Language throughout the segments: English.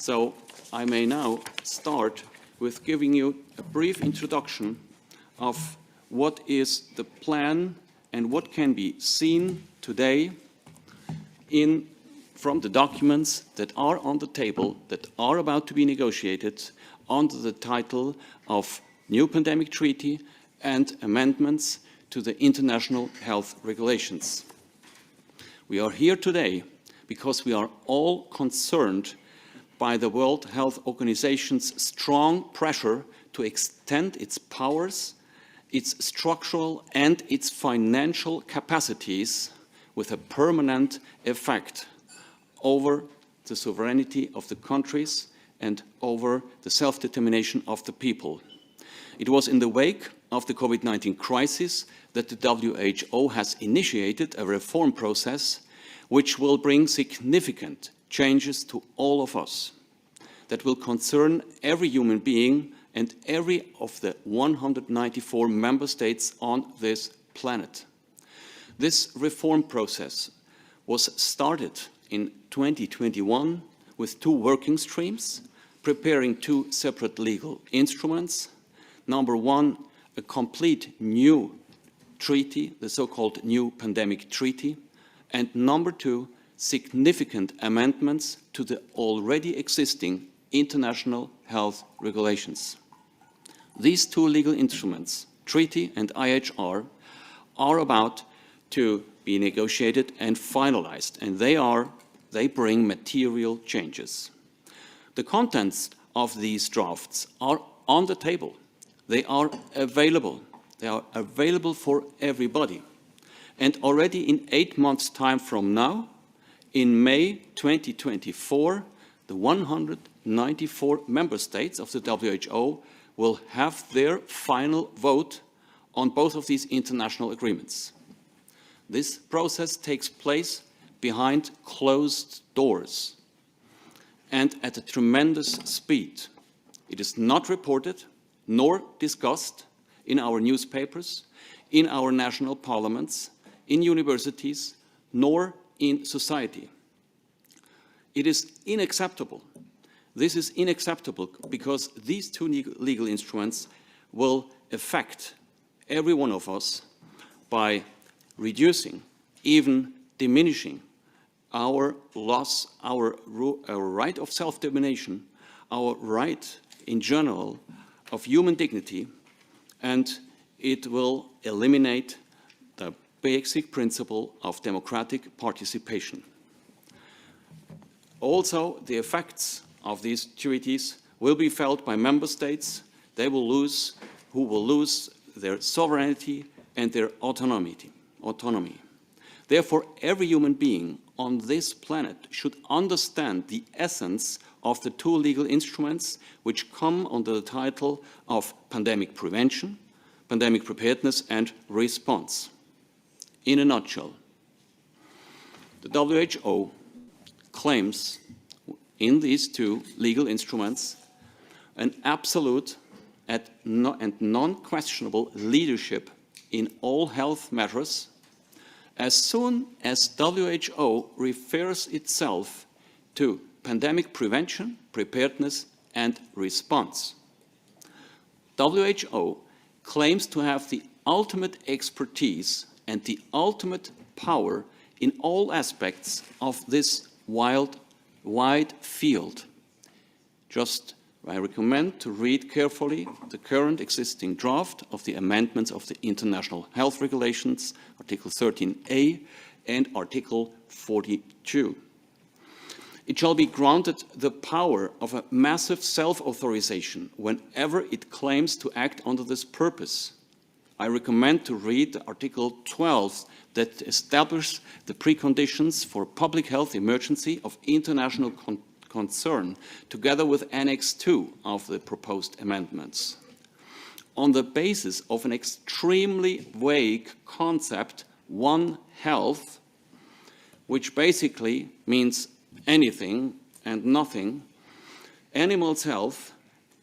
So I may now start with giving you a brief introduction of what is the plan and what can be seen today from the documents that are on the table, that are about to be negotiated under the title of New Pandemic Treaty and amendments to the international health regulations. We are here today because we are all concerned by the World Health Organization's strong pressure to extend its powers, its structural and its financial capacities with a permanent effect over the sovereignty of the countries and over the self-determination of the people. It was in the wake of the COVID-19 crisis that the WHO has initiated a reform process which will bring significant changes to all of us, that will concern every human being and every of the 194 member states on this planet. This reform process was started in 2021 with two working streams, preparing two separate legal instruments. Number one, a complete new treaty, the so-called New Pandemic Treaty, and number two, significant amendments to the already existing international health regulations. These two legal instruments, treaty and IHR, are about to be negotiated and finalized, and they bring material changes. The contents of these drafts are on the table. They are available. They are available for everybody. And already in 8 months' time from now, in May 2024, the 194 member states of the WHO will have their final vote on both of these international agreements. This process takes place behind closed doors and at a tremendous speed. It is not reported nor discussed in our newspapers, in our national parliaments, in universities, nor in society. It is unacceptable. This is unacceptable because these two legal instruments will affect every one of us by reducing, even diminishing our loss, our right of self-determination, our right in general of human dignity, and it will eliminate the basic principle of democratic participation. Also, the effects of these treaties will be felt by member states. Who will lose their sovereignty and their autonomy. Therefore, every human being on this planet should understand the essence of the two legal instruments which come under the title of pandemic prevention, pandemic preparedness and response. In a nutshell, the WHO claims in these two legal instruments an absolute and non-questionable leadership in all health matters as soon as WHO refers itself to pandemic prevention, preparedness and response. WHO claims to have the ultimate expertise and the ultimate power in all aspects of this wide field. I recommend to read carefully the current existing draft of the amendments of the International Health Regulations, Article 13a and Article 42. It shall be granted the power of a massive self-authorization whenever it claims to act under this purpose. I recommend to read Article 12 that establishes the preconditions for public health emergency of international concern, together with Annex 2 of the proposed amendments. On the basis of an extremely vague concept, One Health, which basically means anything and nothing, animals' health,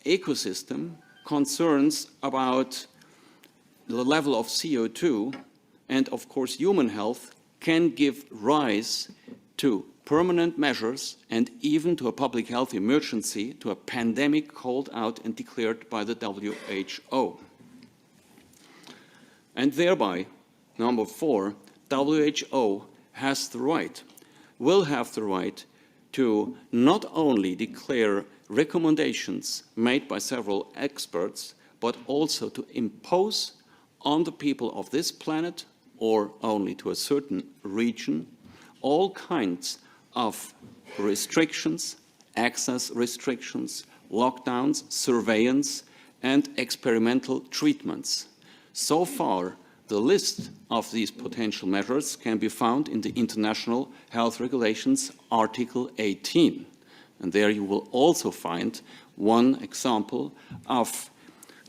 ecosystem, concerns about the level of CO2, and of course human health can give rise to permanent measures and even to a public health emergency, to a pandemic called out and declared by the WHO. And thereby, number 4, WHO has the right, will have the right to not only declare recommendations made by several experts, but also to impose on the people of this planet, or only to a certain region, all kinds of restrictions, access restrictions, lockdowns, surveillance, and experimental treatments. So far, the list of these potential measures can be found in the International Health Regulations, Article 18. And there you will also find one example of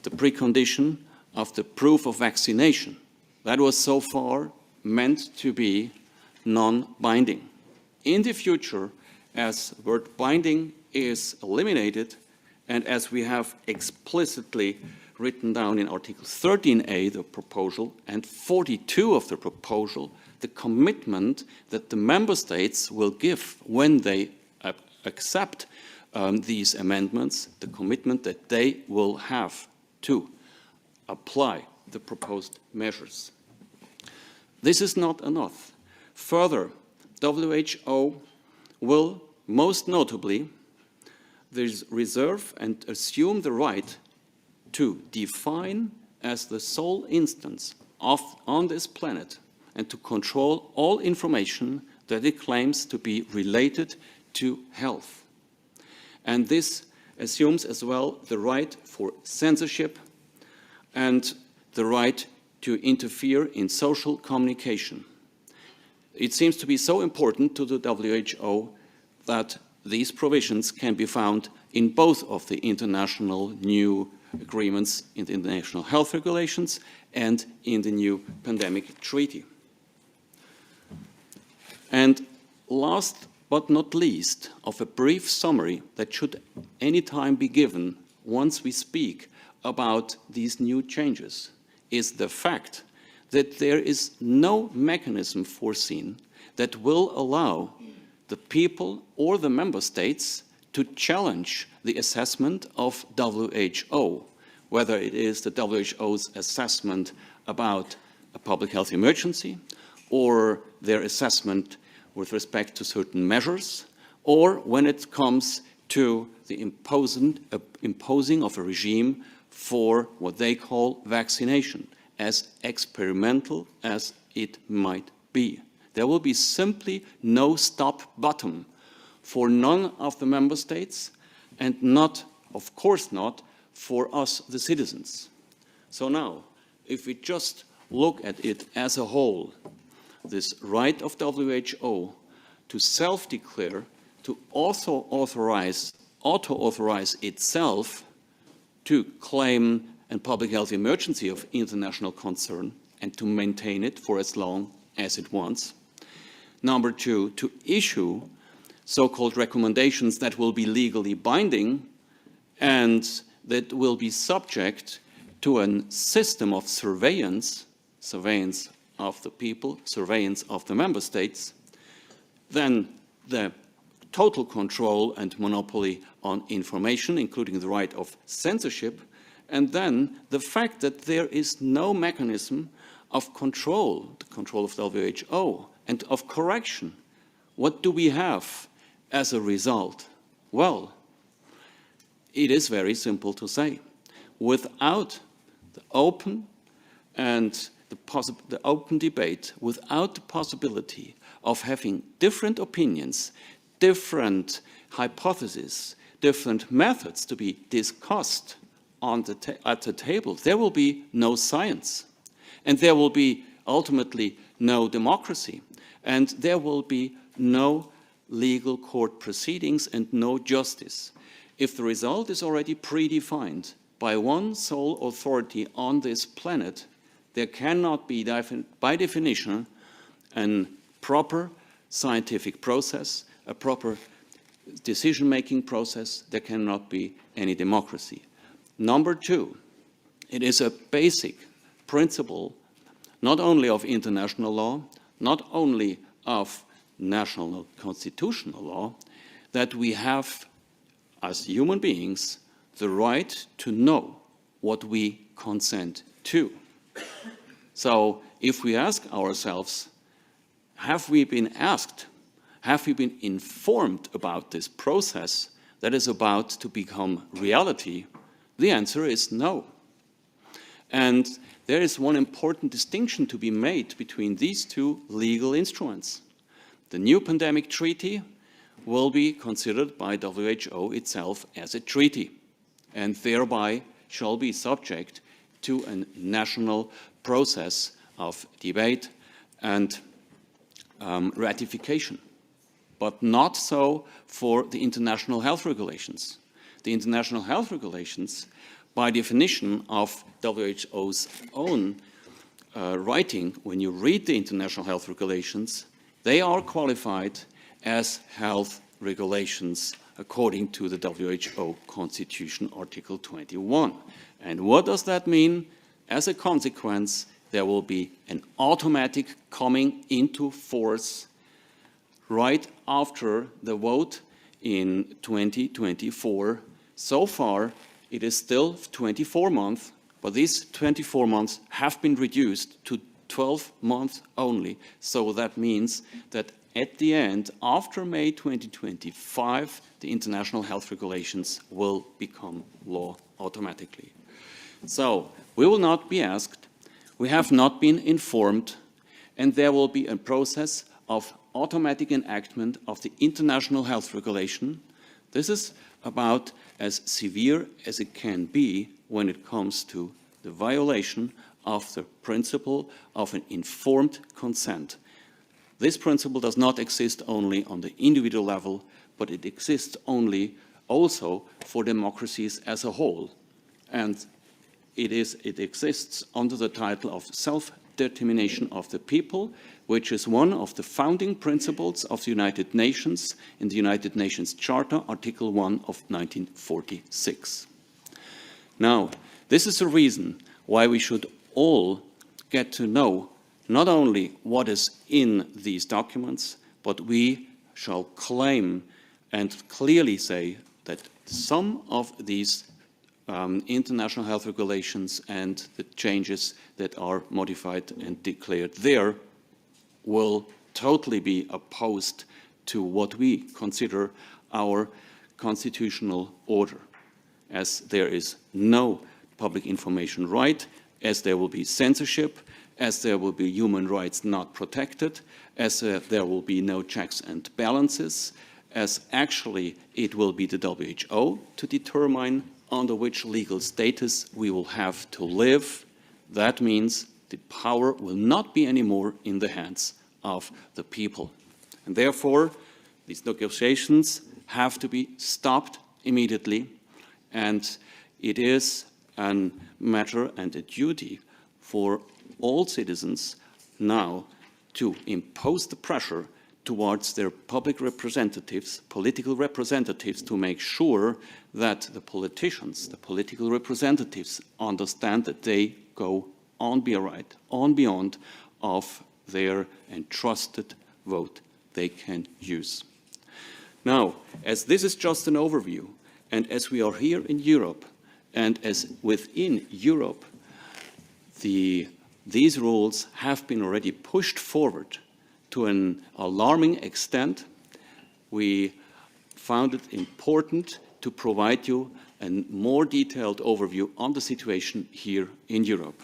the precondition of the proof of vaccination. That was so far meant to be non-binding. In the future, as the word binding is eliminated, and as we have explicitly written down in Article 13a, the proposal, and 42 of the proposal, the commitment that the member states will give when they accept these amendments, the commitment that they will have to apply the proposed measures. This is not enough. Further, WHO will most notably reserve and assume the right to define as the sole instance on this planet and to control all information that it claims to be related to health. And this assumes as well the right for censorship and the right to interfere in social communication. It seems to be so important to the WHO that these provisions can be found in both of the international new agreements, in the international health regulations and in the new pandemic treaty. And last but not least, of a brief summary that should any time be given once we speak about these new changes, is the fact that there is no mechanism foreseen that will allow the people or the member states to challenge the assessment of WHO, whether it is the WHO's assessment about a public health emergency, or their assessment with respect to certain measures, or when it comes to the imposing of a regime for what they call vaccination, as experimental as it might be. There will be simply no stop button for none of the member states, and not, of course not, for us, the citizens. So now, if we just look at it as a whole, this right of WHO to self-declare, to also auto-authorize itself to claim a public health emergency of international concern and to maintain it for as long as it wants. Number two, to issue so-called recommendations that will be legally binding and that will be subject to a system of surveillance of the people, surveillance of the member states, then the total control and monopoly on information, including the right of censorship, and then the fact that there is no mechanism of control, the control of WHO, and of correction. What do we have as a result? Well, it is very simple to say. Without the open and the open debate, without the possibility of having different opinions, different hypotheses, different methods to be discussed at the table, there will be no science. And there will be ultimately no democracy. And there will be no legal court proceedings and no justice. If the result is already predefined by one sole authority on this planet, there cannot be, by definition, a proper scientific process, a proper decision-making process. There cannot be any democracy. Number two, it is a basic principle not only of international law, not only of national constitutional law, that we have, as human beings, the right to know what we consent to. So if we ask ourselves, have we been asked, have we been informed about this process that is about to become reality? The answer is no. And there is one important distinction to be made between these two legal instruments. The new pandemic treaty will be considered by WHO itself as a treaty, and thereby shall be subject to a national process of debate and ratification, but not so for the international health regulations. The international health regulations, by definition of WHO's own writing, when you read the international health regulations, they are qualified as health regulations according to the WHO Constitution, Article 21. And what does that mean? As a consequence, there will be an automatic coming into force right after the vote in 2024. So far, it is still 24 months, but these 24 months have been reduced to 12 months only. So that means that at the end, after May 2025, the international health regulations will become law automatically. So we will not be asked, we have not been informed, and there will be a process of automatic enactment of the international health regulation. This is about as severe as it can be when it comes to the violation of the principle of an informed consent. This principle does not exist only on the individual level, but it exists only also for democracies as a whole. And it exists under the title of self-determination of the people, which is one of the founding principles of the United Nations in the United Nations Charter, Article 1 of 1946. Now, this is a reason why we should all get to know not only what is in these documents, but we shall claim and clearly say that some of these international health regulations and the changes that are modified and declared there will totally be opposed to what we consider our constitutional order, as there is no public information right, as there will be censorship, as there will be human rights not protected, as there will be no checks and balances, as actually it will be the WHO to determine under which legal status we will have to live. That means the power will not be anymore in the hands of the people. And therefore, these negotiations have to be stopped immediately, and it is a matter and a duty for all citizens now to impose the pressure towards their public representatives, political representatives, to make sure that the politicians, the political representatives, understand that they go on beyond of their entrusted vote they can use. Now, as this is just an overview, and as we are here in Europe, and as within Europe, these rules have been already pushed forward to an alarming extent, we found it important to provide you a more detailed overview on the situation here in Europe.